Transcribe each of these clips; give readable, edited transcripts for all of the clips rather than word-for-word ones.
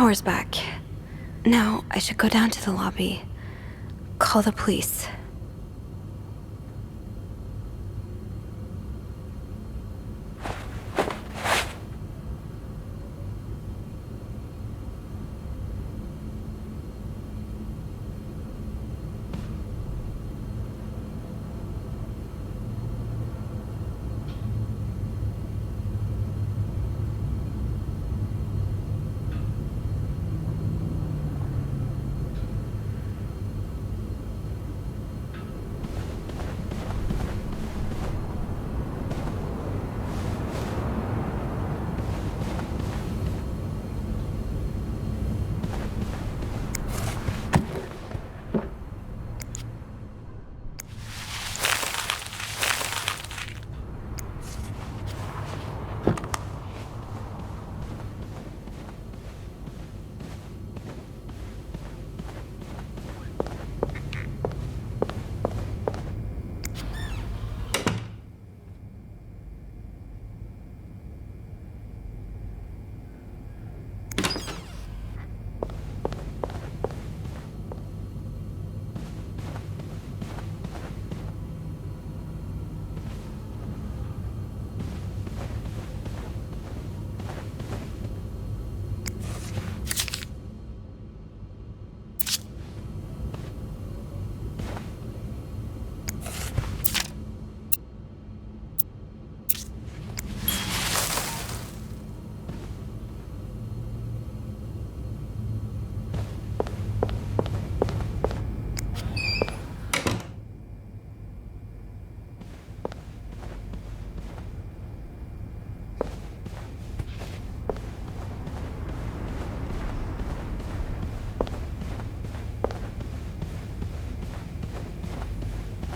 power's back. Now, I should go down to the lobby. Call the police.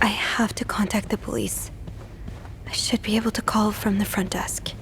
I have to contact the police. I should be able to call from the front desk.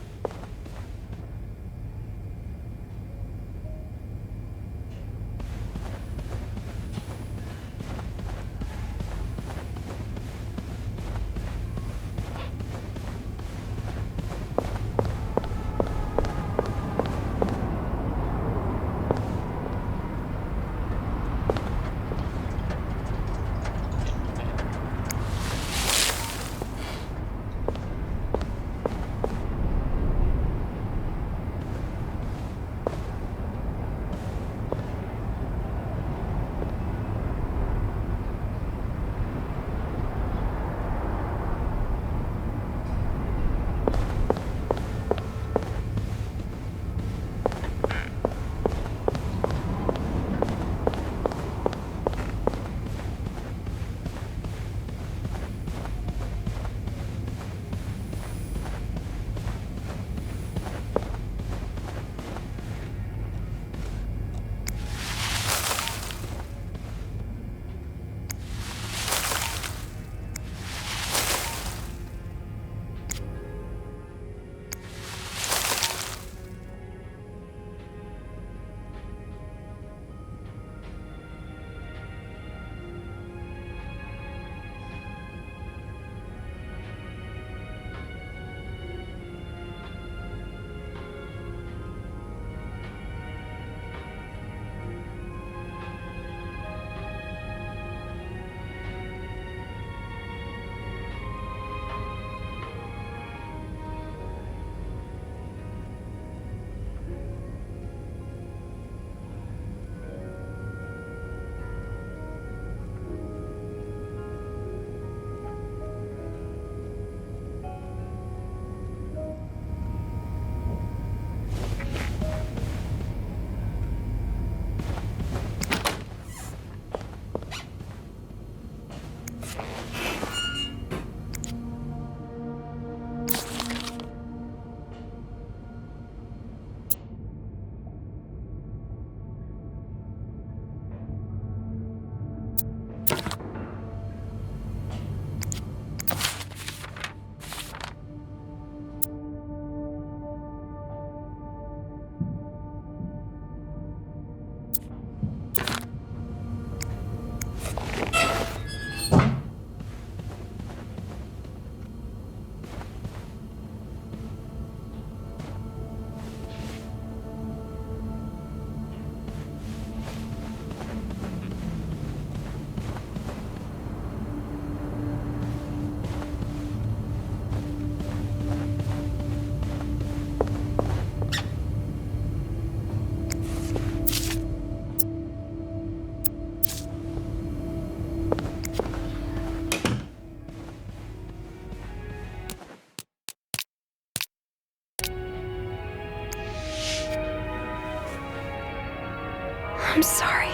I'm sorry.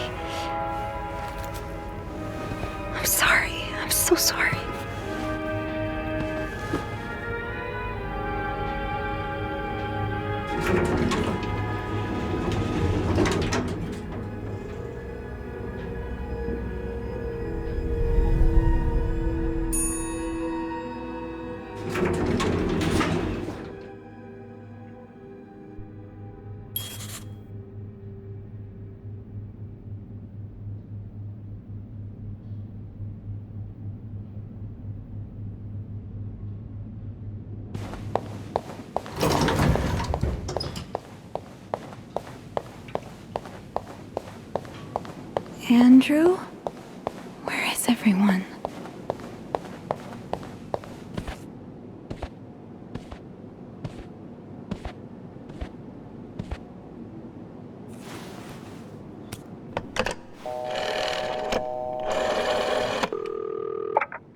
I'm sorry. I'm so sorry. Andrew? Where is everyone?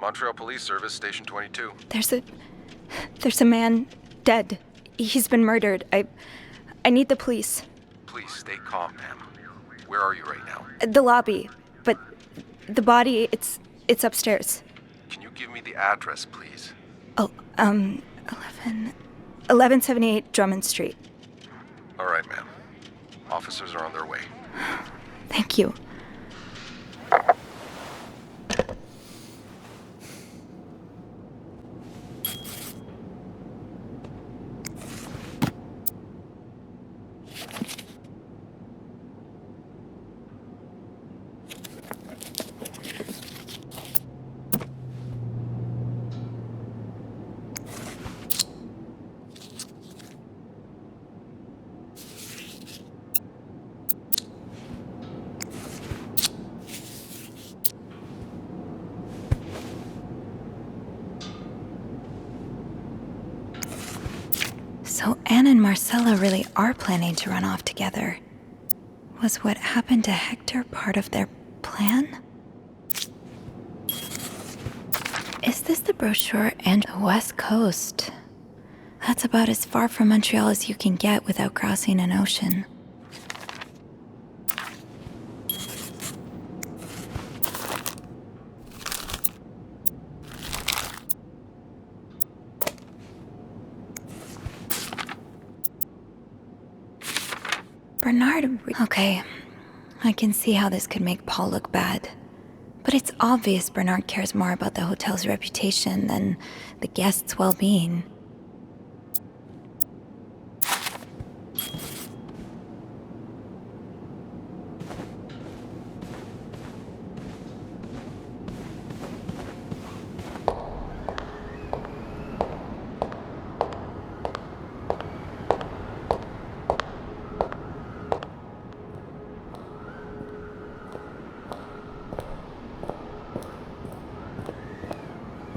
Montreal Police Service, Station 22. There's a man dead. He's been murdered. I need the police. Please stay calm, ma'am. Where are you right now? The lobby, but the body, it's upstairs. Can you give me the address, please? Oh, 1178 Drummond Street. All right, ma'am. Officers are on their way. Thank you. So Anne and Marcella really are planning to run off together. Was what happened to Hector part of their plan? Is this the brochure and the West Coast? That's about as far from Montreal as you can get without crossing an ocean. Bernard... Okay, I can see how this could make Paul look bad. But it's obvious Bernard cares more about the hotel's reputation than the guests' well-being.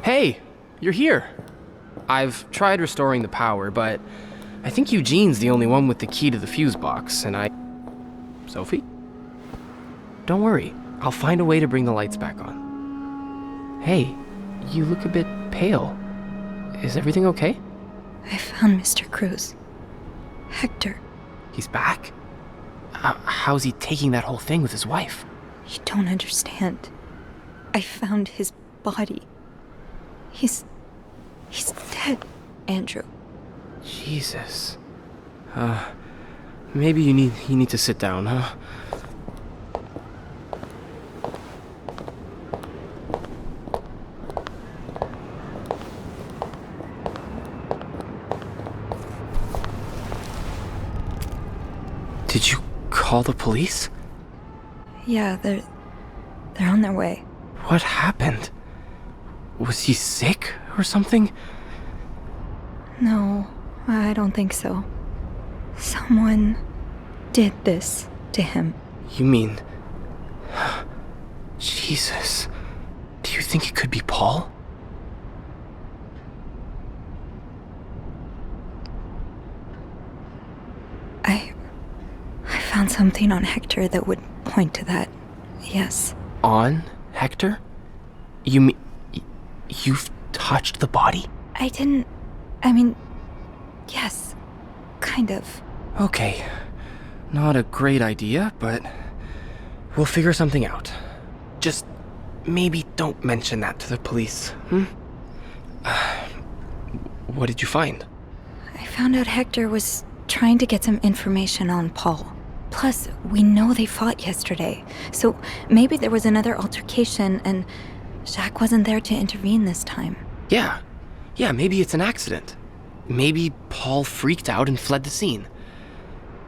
Hey, you're here. I've tried restoring the power, but I think Eugene's the only one with the key to the fuse box, and Sophie? Don't worry, I'll find a way to bring the lights back on. Hey, you look a bit pale. Is everything okay? I found Mr. Cruz. Hector. He's back? How's he taking that whole thing with his wife? You don't understand. I found his body. He's dead, Andrew. Jesus. Maybe you need to sit down, huh? Did you call the police? Yeah, they're on their way. What happened? Was he sick or something? No, I don't think so. Someone did this to him. You mean... Jesus. Do you think it could be Paul? I found something on Hector that would point to that. Yes. On Hector? You mean... You've touched the body? Yes. Kind of. Okay. Not a great idea, but We'll figure something out. Just maybe don't mention that to the police, hmm? What did you find? I found out Hector was trying to get some information on Paul. Plus, we know they fought yesterday, so maybe there was another altercation and Jacques wasn't there to intervene this time. Yeah, maybe it's an accident. Maybe Paul freaked out and fled the scene.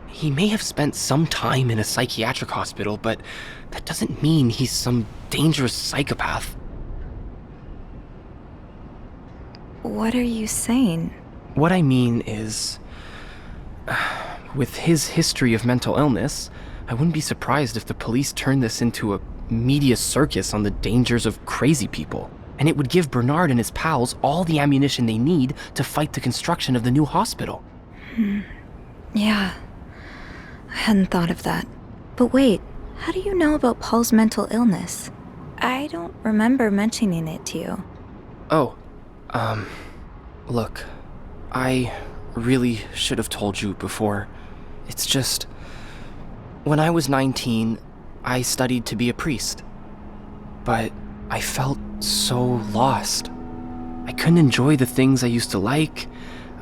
He may have spent some time in a psychiatric hospital, but that doesn't mean he's some dangerous psychopath. What are you saying? What I mean is, with his history of mental illness, I wouldn't be surprised if the police turned this into a media circus on the dangers of crazy people. And it would give Bernard and his pals all the ammunition they need to fight the construction of the new hospital. Yeah, I hadn't thought of that. But wait, how do you know about Paul's mental illness? I don't remember mentioning it to you. Oh, look, I really should have told you before. It's just, when I was 19, I studied to be a priest. But I felt so lost. I couldn't enjoy the things I used to like.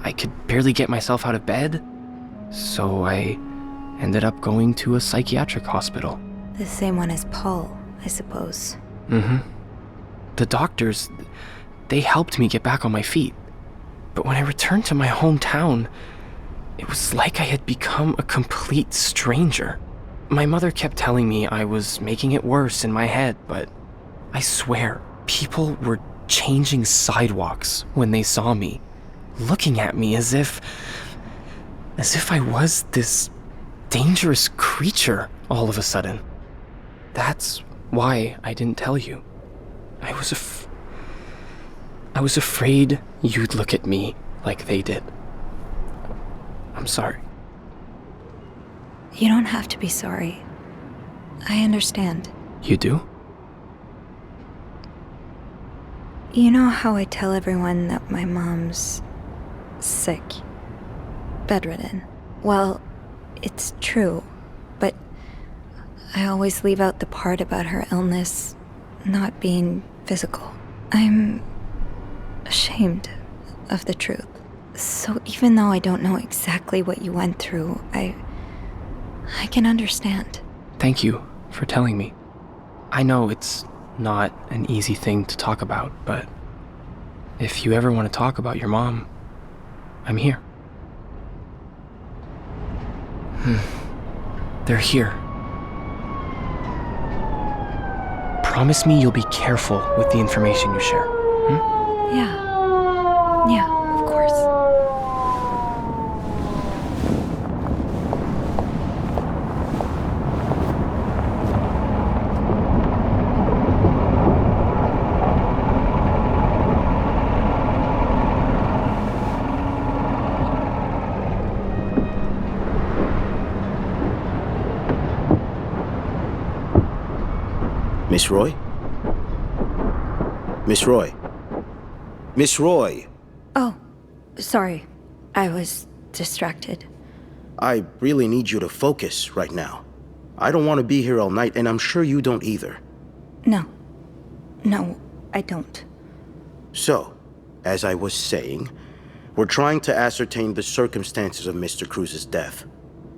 I could barely get myself out of bed. So I ended up going to a psychiatric hospital. The same one as Paul, I suppose. Mm-hmm. The doctors, they helped me get back on my feet. But when I returned to my hometown, it was like I had become a complete stranger. My mother kept telling me I was making it worse in my head, but I swear, people were changing sidewalks when they saw me, looking at me as if I was this dangerous creature all of a sudden. That's why I didn't tell you. I was afraid you'd look at me like they did. I'm sorry. You don't have to be sorry. I understand. You do? You know how I tell everyone that my mom's sick, bedridden? Well, it's true, but I always leave out the part about her illness not being physical. I'm ashamed of the truth. So even though I don't know exactly what you went through, I can understand. Thank you for telling me. I know it's not an easy thing to talk about, but if you ever want to talk about your mom, I'm here. They're here. Promise me you'll be careful with the information you share. Yeah, of course. Miss Roy? Miss Roy? Miss Roy! Oh, sorry. I was distracted. I really need you to focus right now. I don't want to be here all night, and I'm sure you don't either. No, I don't. So, as I was saying, we're trying to ascertain the circumstances of Mr. Cruz's death.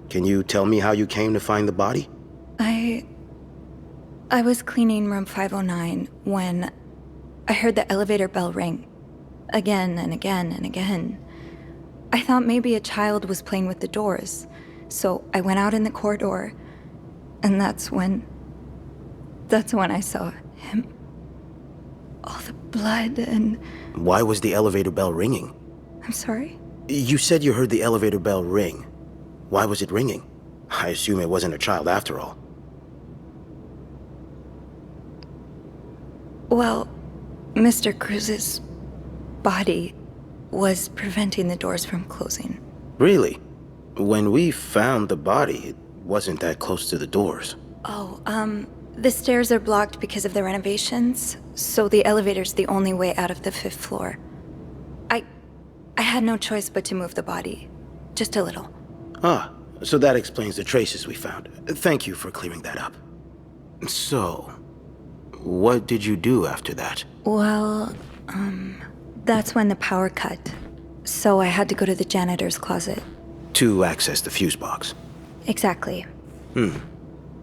Can you tell me how you came to find the body? I was cleaning room 509 when I heard the elevator bell ring. Again and again and again. I thought maybe a child was playing with the doors, so I went out in the corridor, and that's when I saw him. All the blood and... Why was the elevator bell ringing? I'm sorry? You said you heard the elevator bell ring. Why was it ringing? I assume it wasn't a child after all. Well, Mr. Cruz's body was preventing the doors from closing. Really? When we found the body, it wasn't that close to the doors. Oh, the stairs are blocked because of the renovations, so the elevator's the only way out of the 5th floor. I had no choice but to move the body. Just a little. Ah, so that explains the traces we found. Thank you for clearing that up. So, what did you do after that? Well, that's when the power cut. So I had to go to the janitor's closet. To access the fuse box. Exactly.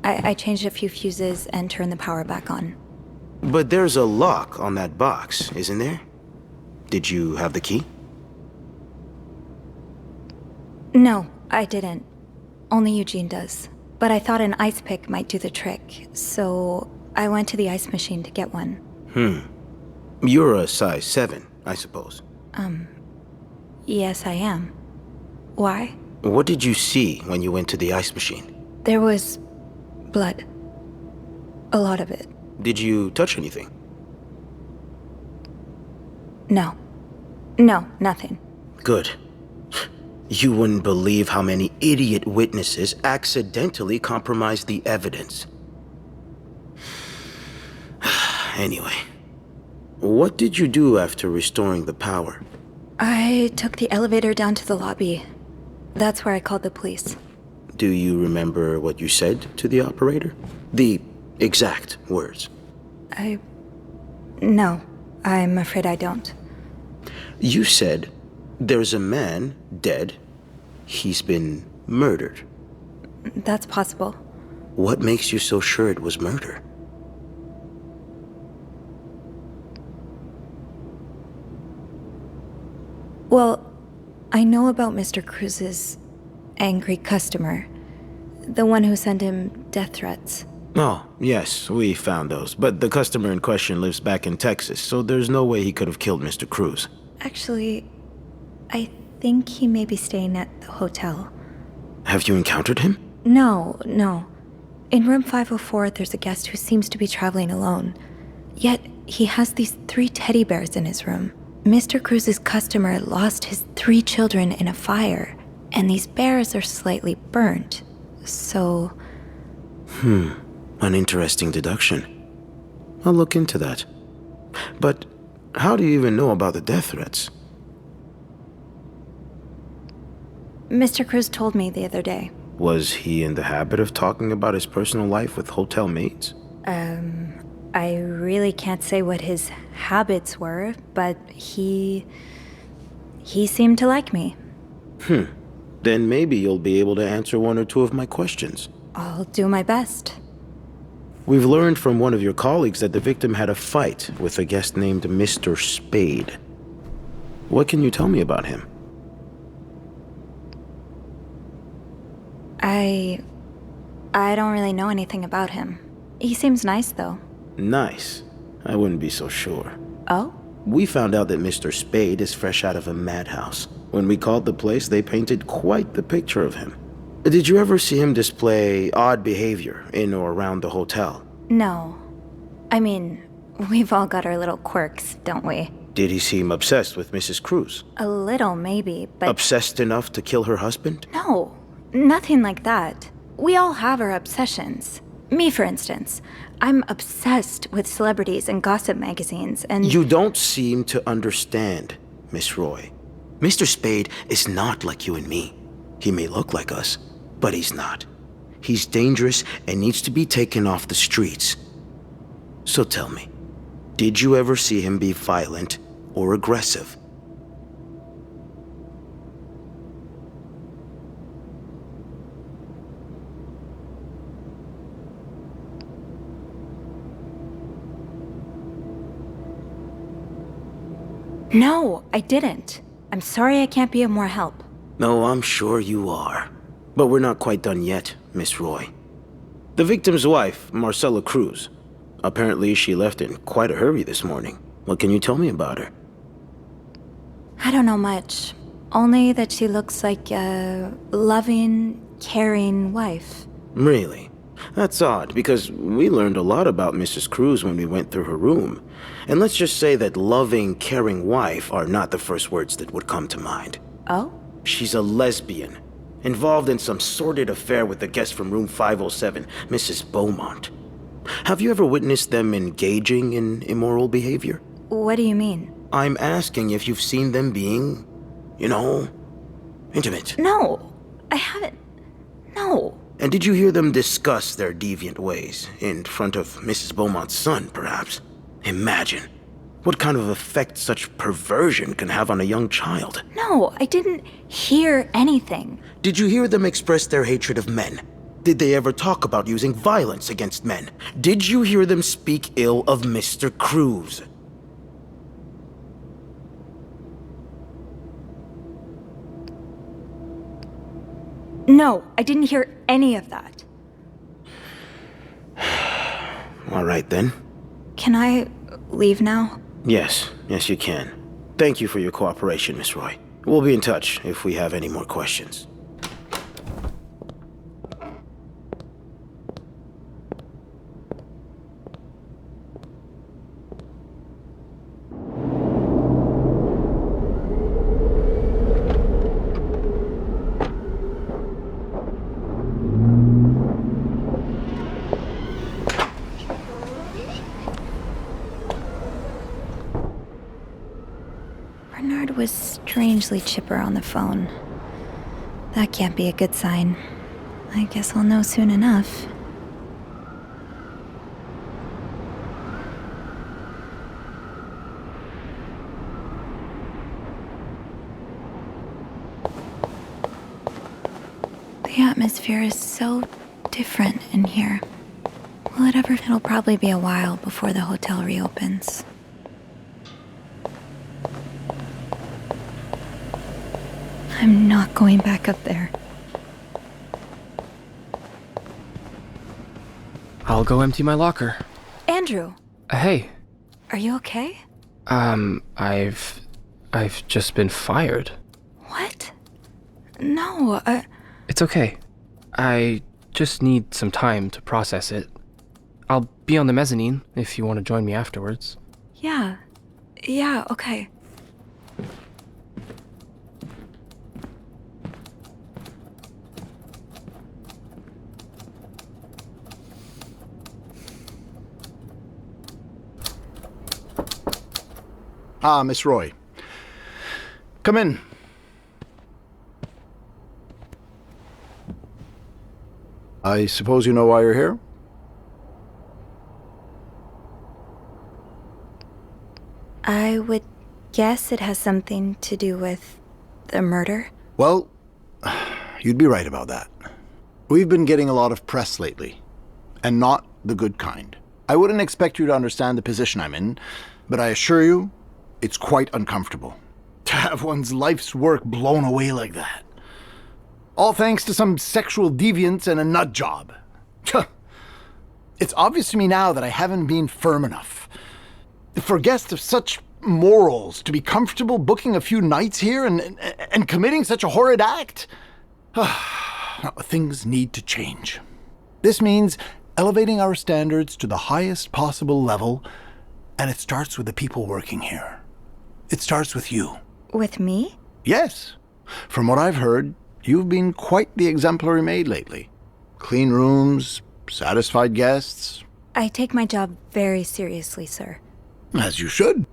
I changed a few fuses and turned the power back on. But there's a lock on that box, isn't there? Did you have the key? No, I didn't. Only Eugene does. But I thought an ice pick might do the trick, so I went to the ice machine to get one. You're a size 7, I suppose. Yes, I am. Why? What did you see when you went to the ice machine? There was blood. A lot of it. Did you touch anything? No. No, nothing. Good. You wouldn't believe how many idiot witnesses accidentally compromised the evidence. Anyway, what did you do after restoring the power? I took the elevator down to the lobby. That's where I called the police. Do you remember what you said to the operator? The exact words. No, I'm afraid I don't. You said, there's a man dead. He's been murdered. That's possible. What makes you so sure it was murder? Well, I know about Mr. Cruz's angry customer. The one who sent him death threats. Oh, yes, we found those. But the customer in question lives back in Texas, so there's no way he could have killed Mr. Cruz. Actually, I think he may be staying at the hotel. Have you encountered him? No. In room 504, there's a guest who seems to be traveling alone. Yet, he has these 3 teddy bears in his room. Mr. Cruz's customer lost his 3 children in a fire, and these bears are slightly burnt. So... An interesting deduction. I'll look into that. But how do you even know about the death threats? Mr. Cruz told me the other day. Was he in the habit of talking about his personal life with hotel mates? I really can't say what his habits were, but he seemed to like me. Then maybe you'll be able to answer 1 or 2 of my questions. I'll do my best. We've learned from one of your colleagues that the victim had a fight with a guest named Mr. Spade. What can you tell me about him? I don't really know anything about him. He seems nice, though. Nice. I wouldn't be so sure. Oh? We found out that Mr. Spade is fresh out of a madhouse. When we called the place, they painted quite the picture of him. Did you ever see him display odd behavior in or around the hotel? No. I mean, we've all got our little quirks, don't we? Did he seem obsessed with Mrs. Cruz? A little, maybe, but... Obsessed enough to kill her husband? No, nothing like that. We all have our obsessions. Me, for instance. I'm obsessed with celebrities and gossip magazines, and... You don't seem to understand, Miss Roy. Mr. Spade is not like you and me. He may look like us, but he's not. He's dangerous and needs to be taken off the streets. So tell me, did you ever see him be violent or aggressive? No, I didn't. I'm sorry I can't be of more help. No, I'm sure you are. But we're not quite done yet, Miss Roy. The victim's wife, Marcela Cruz. Apparently she left in quite a hurry this morning. What can you tell me about her? I don't know much. Only that she looks like a loving, caring wife. Really? That's odd, because we learned a lot about Mrs. Cruz when we went through her room. And let's just say that loving, caring wife are not the first words that would come to mind. Oh? She's a lesbian, involved in some sordid affair with the guest from room 507, Mrs. Beaumont. Have you ever witnessed them engaging in immoral behavior? What do you mean? I'm asking if you've seen them being, intimate. No, I haven't. No. And did you hear them discuss their deviant ways in front of Mrs. Beaumont's son, perhaps? Imagine what kind of effect such perversion can have on a young child. No, I didn't hear anything. Did you hear them express their hatred of men? Did they ever talk about using violence against men? Did you hear them speak ill of Mr. Cruz? No, I didn't hear any of that. All right, then. Can I leave now? Yes, you can. Thank you for your cooperation, Miss Roy. We'll be in touch if we have any more questions. Bernard was strangely chipper on the phone. That can't be a good sign. I guess I'll know soon enough. The atmosphere is so different in here. Will it ever? It'll probably be a while before the hotel reopens. I'm not going back up there. I'll go empty my locker. Andrew, Hey, are you okay? I've just been fired. What? No, It's okay. I just need some time to process it. I'll be on the mezzanine if you want to join me afterwards. yeah, okay. Ah, Miss Roy. Come in. I suppose you know why you're here? I would guess it has something to do with the murder. Well, you'd be right about that. We've been getting a lot of press lately, and not the good kind. I wouldn't expect you to understand the position I'm in, but I assure you, it's quite uncomfortable to have one's life's work blown away like that. All thanks to some sexual deviance and a nut job. It's obvious to me now that I haven't been firm enough. For guests of such morals to be comfortable booking a few nights here and committing such a horrid act. Things need to change. This means elevating our standards to the highest possible level, and it starts with the people working here. It starts with you. With me? Yes. From what I've heard, you've been quite the exemplary maid lately. Clean rooms, satisfied guests. I take my job very seriously, sir. As you should.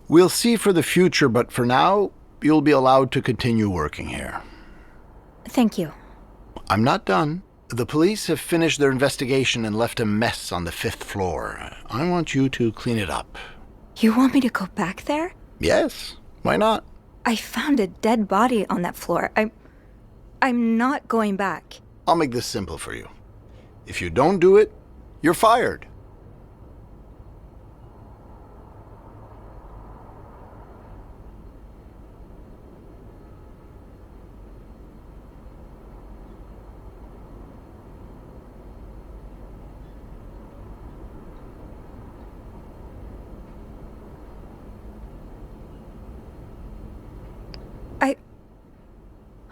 We'll see for the future, but for now, you'll be allowed to continue working here. Thank you. I'm not done. The police have finished their investigation and left a mess on the 5th floor. I want you to clean it up. You want me to go back there? Yes, why not? I found a dead body on that floor. I'm not going back. I'll make this simple for you. If you don't do it, you're fired.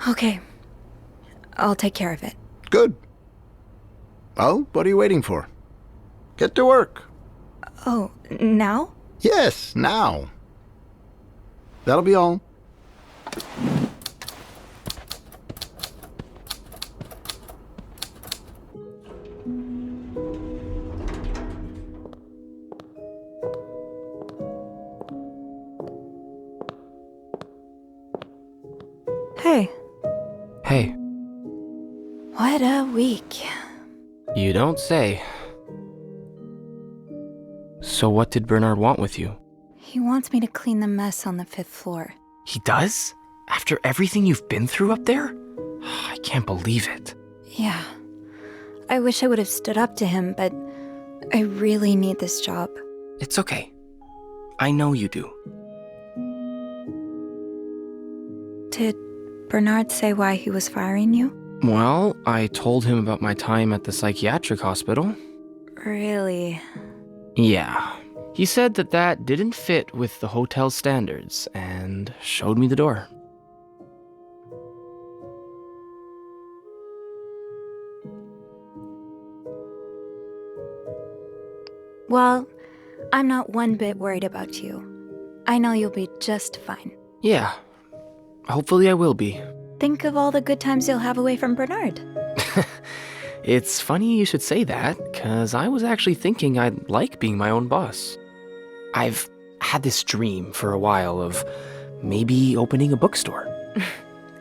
Okay. I'll take care of it. Good. Well, what are you waiting for? Get to work. Oh, now? Yes, now. That'll be all. Hey. Hey, What? What a week. You don't say. So what did Bernard want with you? He wants me to clean the mess on the 5th floor. He does? After everything you've been through up there? I can't believe it. Yeah. I wish I would have stood up to him, but I really need this job. It's okay. I know you do. Did Bernard say why he was firing you? Well, I told him about my time at the psychiatric hospital. Really? Yeah. He said that didn't fit with the hotel's standards and showed me the door. Well, I'm not one bit worried about you. I know you'll be just fine. Yeah. Hopefully I will be. Think of all the good times you'll have away from Bernard. It's funny you should say that, because I was actually thinking I'd like being my own boss. I've had this dream for a while of maybe opening a bookstore.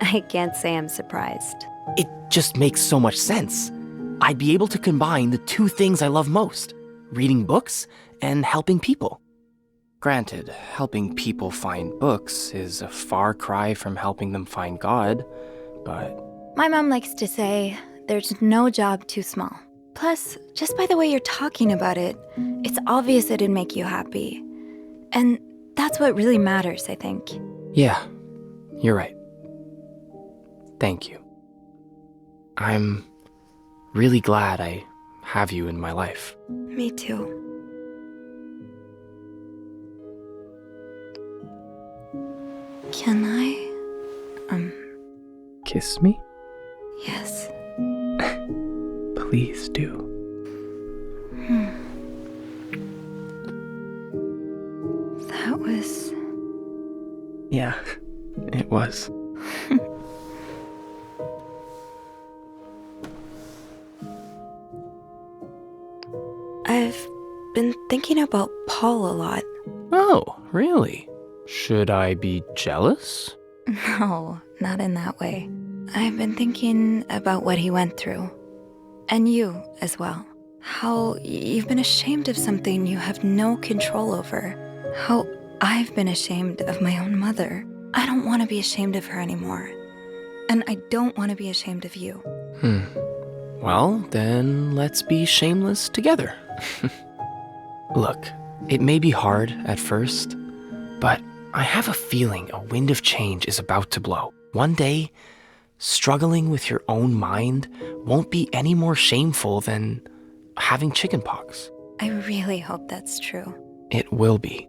I can't say I'm surprised. It just makes so much sense. I'd be able to combine the two things I love most, reading books and helping people. Granted, helping people find books is a far cry from helping them find God, but... My mom likes to say, there's no job too small. Plus, just by the way you're talking about it, it's obvious it'd make you happy. And that's what really matters, I think. Yeah, you're right. Thank you. I'm really glad I have you in my life. Me too. Can I? Kiss me? Yes. Please do. That was... Yeah, it was. I've been thinking about Paul a lot. Oh, really? Should I be jealous? No, not in that way. I've been thinking about what he went through. And you as well. How you've been ashamed of something you have no control over. How I've been ashamed of my own mother. I don't want to be ashamed of her anymore. And I don't want to be ashamed of you. Well, then let's be shameless together. Look, it may be hard at first, but I have a feeling a wind of change is about to blow. One day, struggling with your own mind won't be any more shameful than having chickenpox. I really hope that's true. It will be.